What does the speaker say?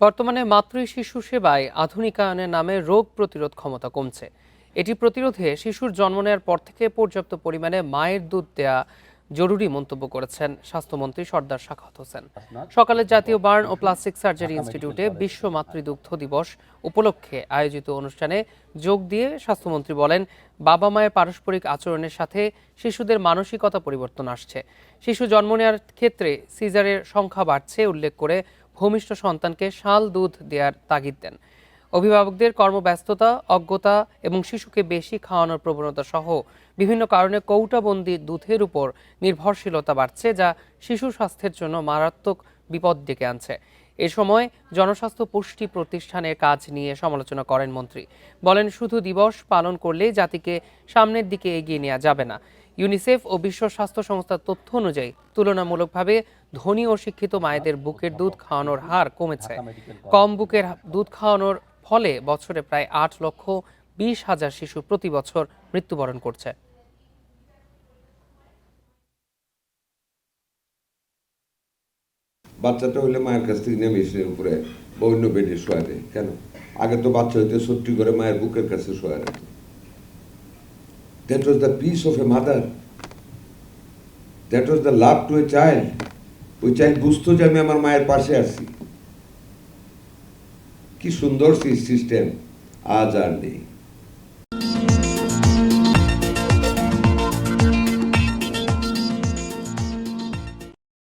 বর্তমানে মাতৃ শিশু সেবায় আধুনিকায়নের নামে রোগ প্রতিরোধ ক্ষমতা কমছে। এটি প্রতিরোধে শিশুর জন্ম নেওয়ার পর থেকে পর্যাপ্ত পরিমাণে মায়ের দুধ দেয়া জরুরি মন্তব্য করেছেন স্বাস্থ্যমন্ত্রী সর্দার সাখাওয়াত হোসেন। সকালে জাতীয় বার্ন ও প্লাস্টিক সার্জারি ইনস্টিটিউটে বিশ্ব মাতৃদুগ্ধ দিবস উপলক্ষে আয়োজিত অনুষ্ঠানে যোগ দিয়ে স্বাস্থ্যমন্ত্রী বলেন, বাবা মায়ের পারস্পরিক আচরণের সাথে শিশুদের মানসিকতা পরিবর্তন আসছে। শিশু জন্ম নেওয়ার ক্ষেত্রে সিজারের সংখ্যা বাড়ছে উল্লেখ করে ভূমিষ্ঠ সন্তানকে শাল দুধ দেওয়ার তাগিদ দেন। অভিভাবকদের কর্মব্যস্ততা, অজ্ঞতা এবং শিশুকে বেশি খাওয়ানোর প্রবণতা সহ বিভিন্ন কারণে কৌটাবন্দি দুধের উপর নির্ভরশীলতা বাড়ছে, যা শিশু স্বাস্থ্যের জন্য মারাত্মক বিপদ ডেকে আনছে। এ সময় জনস্বাস্থ্য পুষ্টি প্রতিষ্ঠানের কাজ নিয়ে সমালোচনা করেন মন্ত্রী। বলেন, শুধু দিবস পালন করলেই জাতিকে সামনের দিকে এগিয়ে নেওয়া যাবে না। ইউনিসেফ ও বিশ্ব স্বাস্থ্য সংস্থার তথ্য অনুযায়ী তুলনামূলকভাবে ধনী ও শিক্ষিত মায়েদের বুকের দুধ খাওয়ানোর হার কমেছে। কম বুকের দুধ খাওয়ানোর ফলে বছরে প্রায় 8,20,000 শিশু প্রতি বছর মৃত্যুবরণ করছে। বাচ্চাটা হইলে মায়ের কাছ থেকে নেমে মেশিনের উপরে বা অন্য বেডে শোয়া দেয় কেন? আগে তো বাচ্চা হইতে সত্যি করে মায়ের বুকের কাছে শোয়া রাখত। That was the piece of a mother, that was the love to a child. ওই চাইল্ড বুঝতো যে আমি আমার মায়ের পাশে আছি। কি সুন্দর সিস্টেম আজ আর নেই।